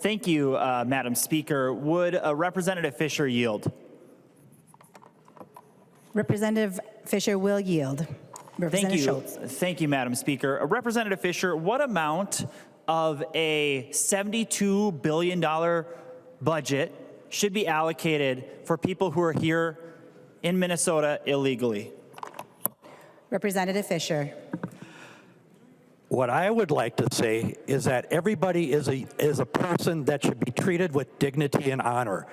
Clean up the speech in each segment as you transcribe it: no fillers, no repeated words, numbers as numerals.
Thank you, Madam Speaker. Would Representative Fisher yield? Representative Fisher will yield. Representative Schultz. Thank you, Madam Speaker. Representative Fisher, what amount of a $72 billion budget should be allocated for people who are here in Minnesota illegally? Representative Fisher. What I would like to say is that everybody is a person that should be treated with dignity and honor.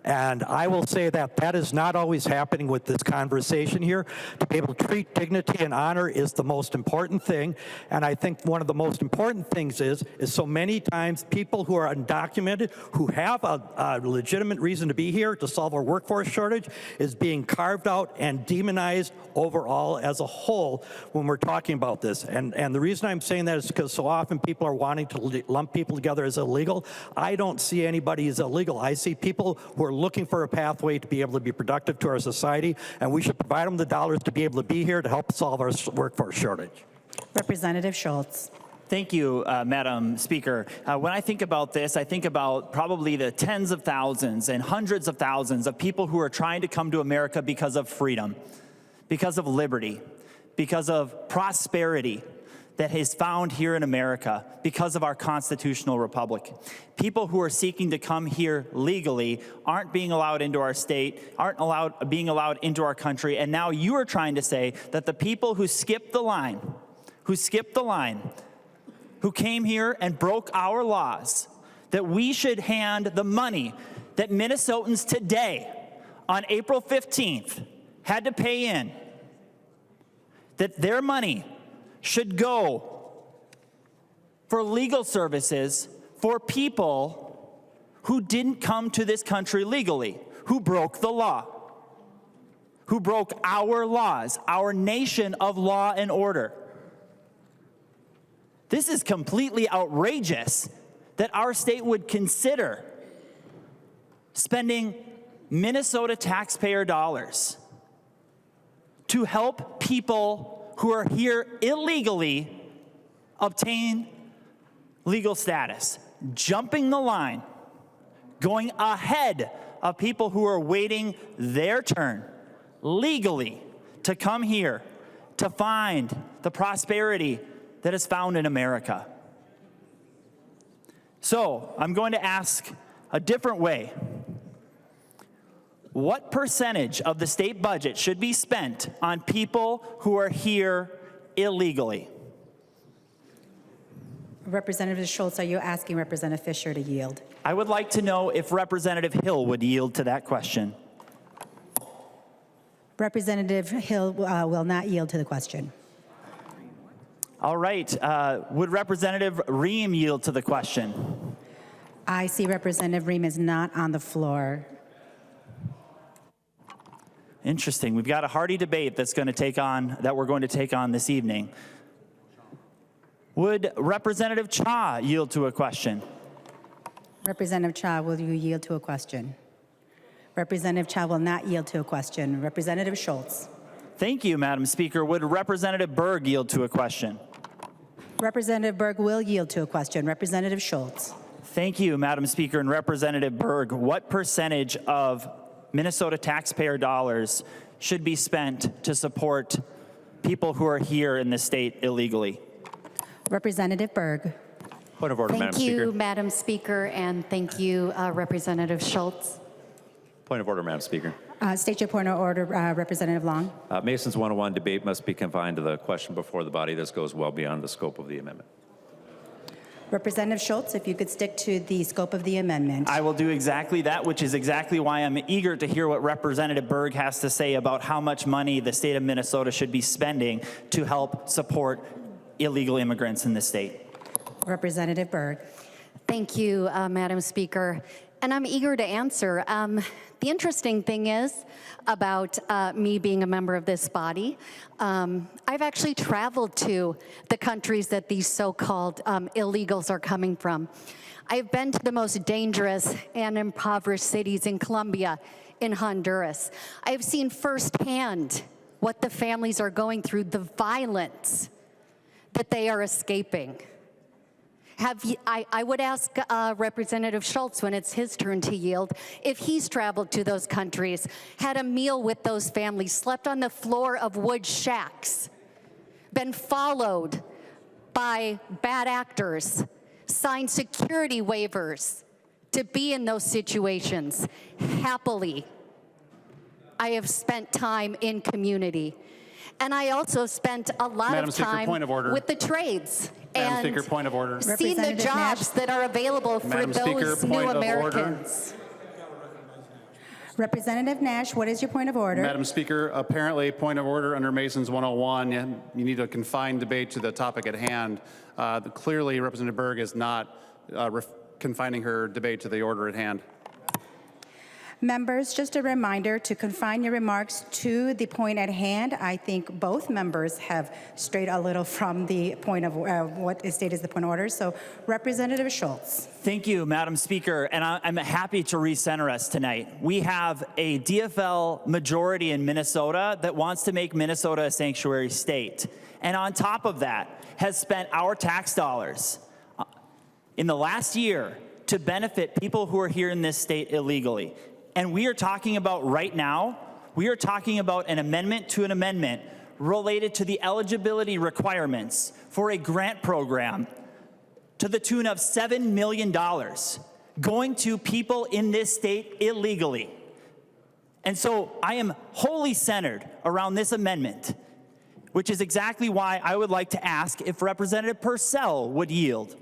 And I will say that that is not always happening with this conversation here. To be able to treat dignity and honor is the most important thing. And I think one of the most important things is so many times people who are undocumented, who have a legitimate reason to be here to solve our workforce shortage, is being carved out and demonized overall as a whole when we're talking about this. And the reason I'm saying that is because so often people are wanting to lump people together as illegal. I don't see anybody as illegal. I see people who are looking for a pathway to be able to be productive to our society, and we should provide them the dollars to be able to be here to help solve our workforce shortage. Representative Schultz. Thank you, Madam Speaker. When I think about this, I think about probably the tens of thousands and hundreds of thousands of people who are trying to come to America because of freedom, because of liberty, because of prosperity that is found here in America because of our constitutional republic. People who are seeking to come here legally aren't being allowed into our state, aren't being allowed into our country, and now you are trying to say that the people who skipped the line, who came here and broke our laws, that we should hand the money that Minnesotans today, on April 15th, had to pay in, that their money should go for legal services for people who didn't come to this country legally, who broke the law, who broke our laws, our nation of law and order. This is completely outrageous that our state would consider spending Minnesota taxpayer dollars to help people who are here illegally obtain legal status, jumping the line, going ahead of people who are waiting their turn legally to come here to find the prosperity that is found in America. So I'm going to ask a different way. What percentage of the state budget should be spent on people who are here illegally? Representative Schultz, are you asking Representative Fisher to yield? I would like to know if Representative Hill would yield to that question. Representative Hill will not yield to the question. All right. Would Representative Ream yield to the question? I see Representative Ream is not on the floor. Interesting. We've got a hearty debate that we're going to take on this evening. Would Representative Cha yield to a question? Representative Cha, will you yield to a question? Representative Cha will not yield to a question. Representative Schultz. Thank you, Madam Speaker. Would Representative Berg yield to a question? Representative Berg will yield to a question. Representative Schultz. Thank you, Madam Speaker. And Representative Berg, what percentage of Minnesota taxpayer dollars should be spent to support people who are here in the state illegally? Representative Berg. Point of order, Madam Speaker. Thank you, Madam Speaker, and thank you, Representative Schultz. Point of order, Madam Speaker. State your point of order, Representative Long. Mason's 101 debate must be confined to the question before the body. This goes well beyond the scope of the amendment. Representative Schultz, if you could stick to the scope of the amendment. I will do exactly that, which is exactly why I'm eager to hear what Representative Berg has to say about how much money the state of Minnesota should be spending to help support illegal immigrants in the state. Representative Berg. Thank you, Madam Speaker. And I'm eager to answer. The interesting thing is about me being a member of this body, I've actually traveled to the countries that these so-called illegals are coming from. I've been to the most dangerous and impoverished cities in Colombia, in Honduras. I've seen firsthand what the families are going through, the violence that they are escaping. I would ask Representative Schultz when it's his turn to yield if he's traveled to those countries, had a meal with those families, slept on the floor of wood shacks, been followed by bad actors, signed security waivers to be in those situations. Happily, I have spent time in community. And I also spent a lot Madam of Speaker, time point of order. with the trades. Madam and Speaker, point of order. seen the Representative jobs Nash. that are available for Madam Speaker, those point new of order. Americans. Representative Nash, what is your point of order? Madam Speaker, apparently, point of order under Mason's 101, you need to confine debate to the topic at hand. Clearly, Representative Berg is not confining her debate to the order at hand. Members, just a reminder to confine your remarks to the point at hand. I think both members have strayed a little from the point of what is stated as the point of order. So, Representative Schultz. Thank you, Madam Speaker, and I'm happy to recenter us tonight. We have a DFL majority in Minnesota that wants to make Minnesota a sanctuary state, and on top of that, has spent our tax dollars in the last year to benefit people who are here in this state illegally. And we are talking about right now, we are talking about an amendment to an amendment related to the eligibility requirements for a grant program to the tune of $7 million going to people in this state illegally. And so I am wholly centered around this amendment, which is exactly why I would like to ask if Representative Purcell would yield.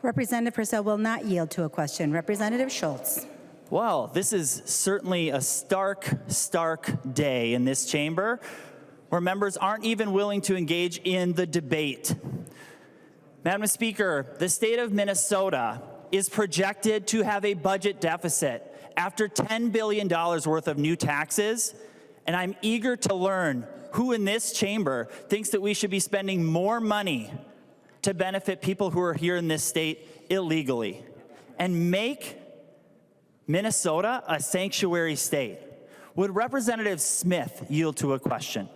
Representative Purcell will not yield to a question. Representative Schultz. Well, this is certainly a stark day in this chamber where members aren't even willing to engage in the debate. Madam Speaker, the state of Minnesota is projected to have a budget deficit after $10 billion worth of new taxes, and I'm eager to learn who in this chamber thinks that we should be spending more money to benefit people who are here in this state illegally and make Minnesota a sanctuary state. Would Representative Smith yield to a question?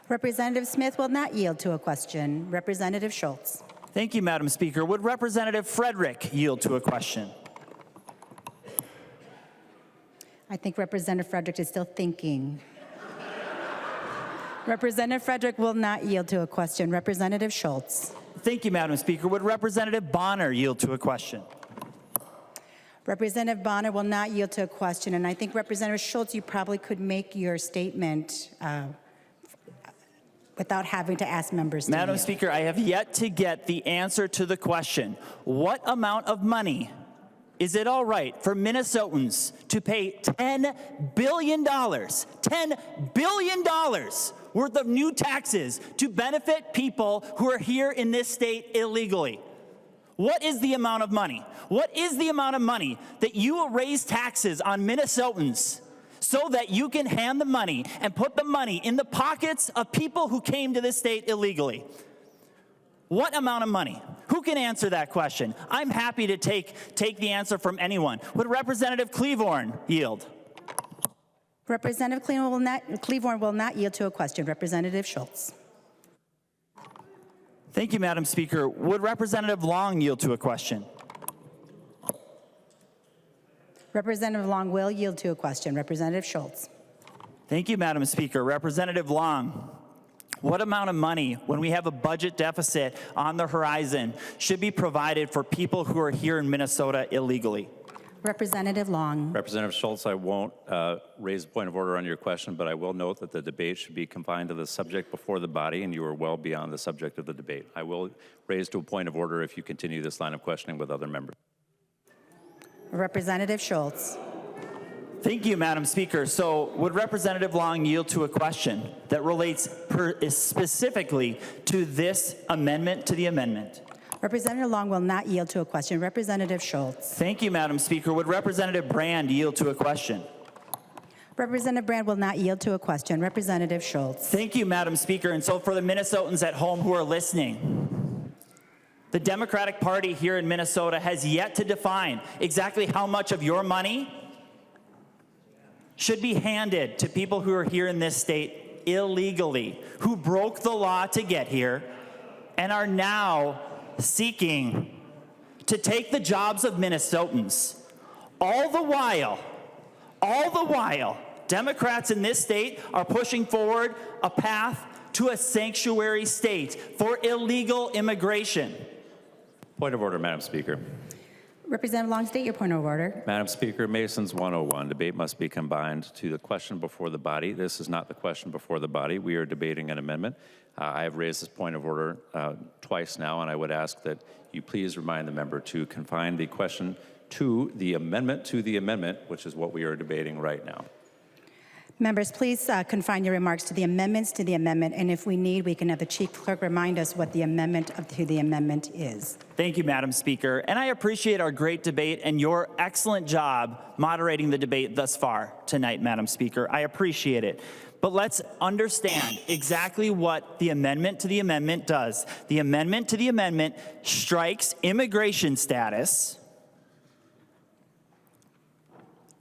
Representative Smith will not yield to a question. Representative Schultz. Thank you, Madam Speaker. Would Representative Frederick yield to a question? I think Representative Frederick is still thinking. Representative Frederick will not yield to a question. Representative Schultz. Thank you, Madam Speaker. Would Representative Bonner yield to a question? Representative Bonner will not yield to a question, and I think Representative Schultz, you probably could make your statement without having to ask members to Madam yield. Speaker, I have yet to get the answer to the question. What amount of money is it all right for Minnesotans to pay $10 billion worth of new taxes to benefit people who are here in this state illegally? What is the amount of money? What is the amount of money that you will raise taxes on Minnesotans so that you can hand the money and put the money in the pockets of people who came to this state illegally? What amount of money? Who can answer that question? I'm happy to take the answer from anyone. Would Representative Cleavorn yield? Representative Cleavorn will not yield to a question. Representative Schultz. Thank you, Madam Speaker. Would Representative Long yield to a question? Representative Long will yield to a question. Representative Schultz. Thank you, Madam Speaker. Representative Long, what amount of money, when we have a budget deficit on the horizon, should be provided for people who are here in Minnesota illegally? Representative Long. Representative Schultz, I won't raise a point of order on your question, but I will note that the debate should be confined to the subject before the body, and you are well beyond the subject of the debate. I will raise to a point of order if you continue this line of questioning with other members. Representative Schultz. Thank you, Madam Speaker. So would Representative Long yield to a question that relates specifically to this amendment to the amendment? Representative Long will not yield to a question. Representative Schultz. Thank you, Madam Speaker. Would Representative Brand yield to a question? Representative Brand will not yield to a question. Representative Schultz. Thank you, Madam Speaker. And so for the Minnesotans at home who are listening, the Democratic Party here in Minnesota has yet to define exactly how much of your money should be handed to people who are here in this state illegally, who broke the law to get here, and are now seeking to take the jobs of Minnesotans. All the while, Democrats in this state are pushing forward a path to a sanctuary state for illegal immigration. Point of order, Madam Speaker. Representative Long, state your point of order. Madam Speaker, Masons 101, debate must be combined to the question before the body. This is not the question before the body. We are debating an amendment. I have raised this point of order twice now, and I would ask that you please remind the member to confine the question to the amendment, which is what we are debating right now. Members, please confine your remarks to the amendments to the amendment, and if we need, we can have the chief clerk remind us what the amendment to the amendment is. Thank you, Madam Speaker. And I appreciate our great debate and your excellent job moderating the debate thus far tonight, Madam Speaker. I appreciate it. But let's understand exactly what the amendment to the amendment does. The amendment to the amendment strikes immigration status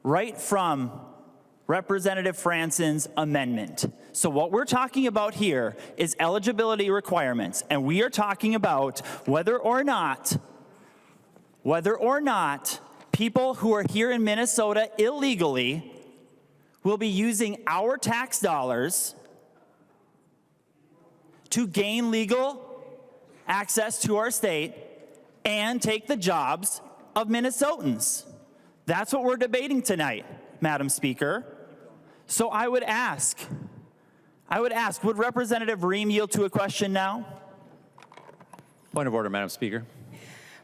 right from Representative Franson's amendment. So what we're talking about here is eligibility requirements, and we are talking about whether or not people who are here in Minnesota illegally will be using our tax dollars to gain legal access to our state and take the jobs of Minnesotans. That's what we're debating tonight, Madam Speaker. So I would ask, would Representative Ream yield to a question now? Point of order, Madam Speaker.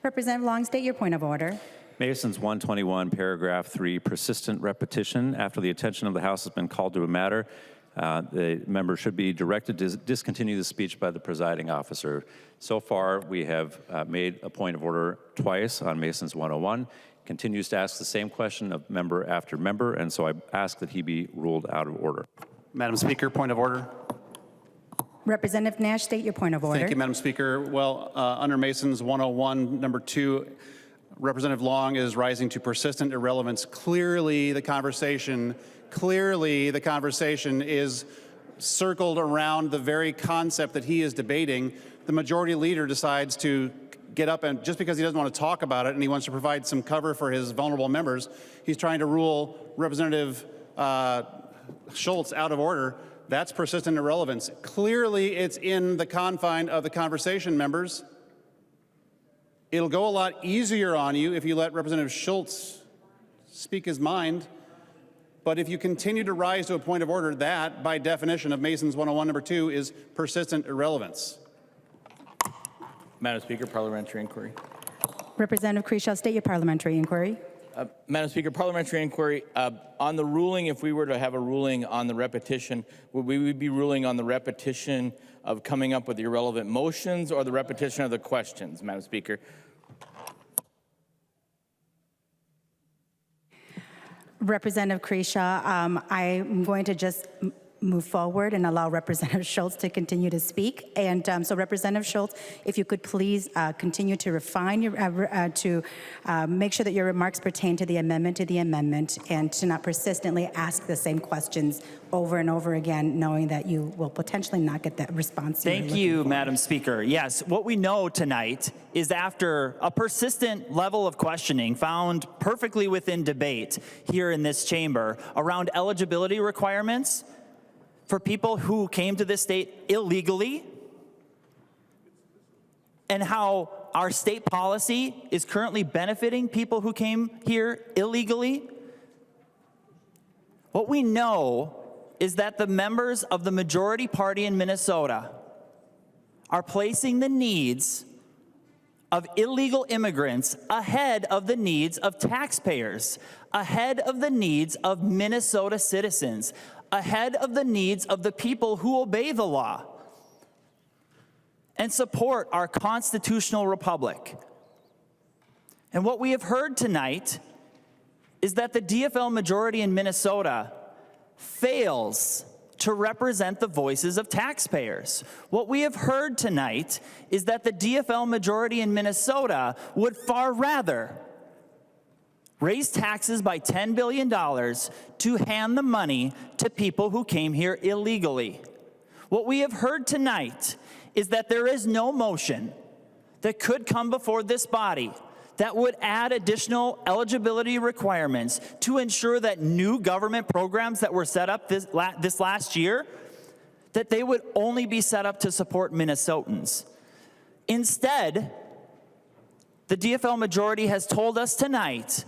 Representative Long, state your point of order. Masons 121, paragraph 3, persistent repetition. After the attention of the House has been called to a matter, the member should be directed to discontinue the speech by the presiding officer. So far, we have made a point of order twice on Masons 101. Continues to ask the same question of member after member, and so I ask that he be ruled out of order. Madam Speaker, point of order. Representative Nash, state your point of order. Thank you, Madam Speaker. Well, under Masons 101, number 2, Representative Long is rising to persistent irrelevance. Clearly, the conversation is circled around the very concept that he is debating. The majority leader decides to get up, and just because he doesn't want to talk about it and he wants to provide some cover for his vulnerable members, he's trying to rule Representative Schultz out of order. That's persistent irrelevance. Clearly, it's in the confine of the conversation, members. It'll go a lot easier on you if you let Representative Schultz speak his mind. But if you continue to rise to a point of order, that, by definition of Masons 101, number 2, is persistent irrelevance. Madam Speaker, parliamentary inquiry. Representative Kreshaw, state your parliamentary inquiry. Madam Speaker, parliamentary inquiry. On the ruling, if we were to have a ruling on the repetition, would we be ruling on the repetition of coming up with irrelevant motions or the repetition of the questions, Madam Speaker? Representative Kreshaw, I'm going to just move forward and allow Representative Schultz to continue to speak. And so Representative Schultz, if you could please continue to refine your, make sure that your remarks pertain to the amendment and to not persistently ask the same questions over and over again, knowing that you will potentially not get that response. Thank you, Madam Speaker. Yes, what we know tonight is after a persistent level of questioning found perfectly within debate here in this chamber around eligibility requirements for people who came to this state illegally, and how our state policy is currently benefiting people who came here illegally. What we know is that the members of the majority party in Minnesota are placing the needs of illegal immigrants ahead of the needs of taxpayers, ahead of the needs of Minnesota citizens, ahead of the needs of the people who obey the law and support our constitutional republic. And what we have heard tonight is that the DFL majority in Minnesota fails to represent the voices of taxpayers. What we have heard tonight is that the DFL majority in Minnesota would far rather raise taxes by $10 billion to hand the money to people who came here illegally. What we have heard tonight is that there is no motion that could come before this body that would add additional eligibility requirements to ensure that new government programs that were set up this last year, that they would only be set up to support Minnesotans. Instead, the DFL majority has told us tonight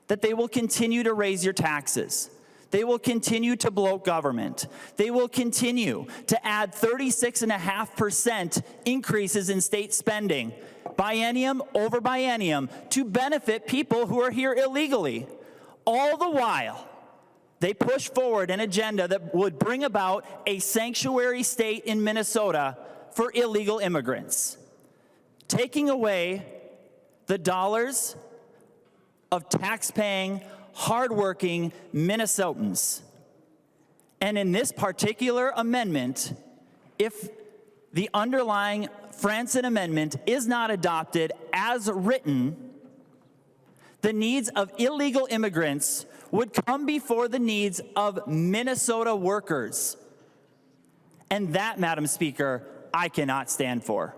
that they will continue to raise your taxes. They will continue to bloat government. They will continue to add 36.5% increases in state spending, biennium over biennium, to benefit people who are here illegally. All the while, they push forward an agenda that would bring about a sanctuary state in Minnesota for illegal immigrants, taking away the dollars of tax-paying, hardworking Minnesotans. And in this particular amendment, if the underlying Franson Amendment is not adopted as written, the needs of illegal immigrants would come before the needs of Minnesota workers. And that, Madam Speaker, I cannot stand for.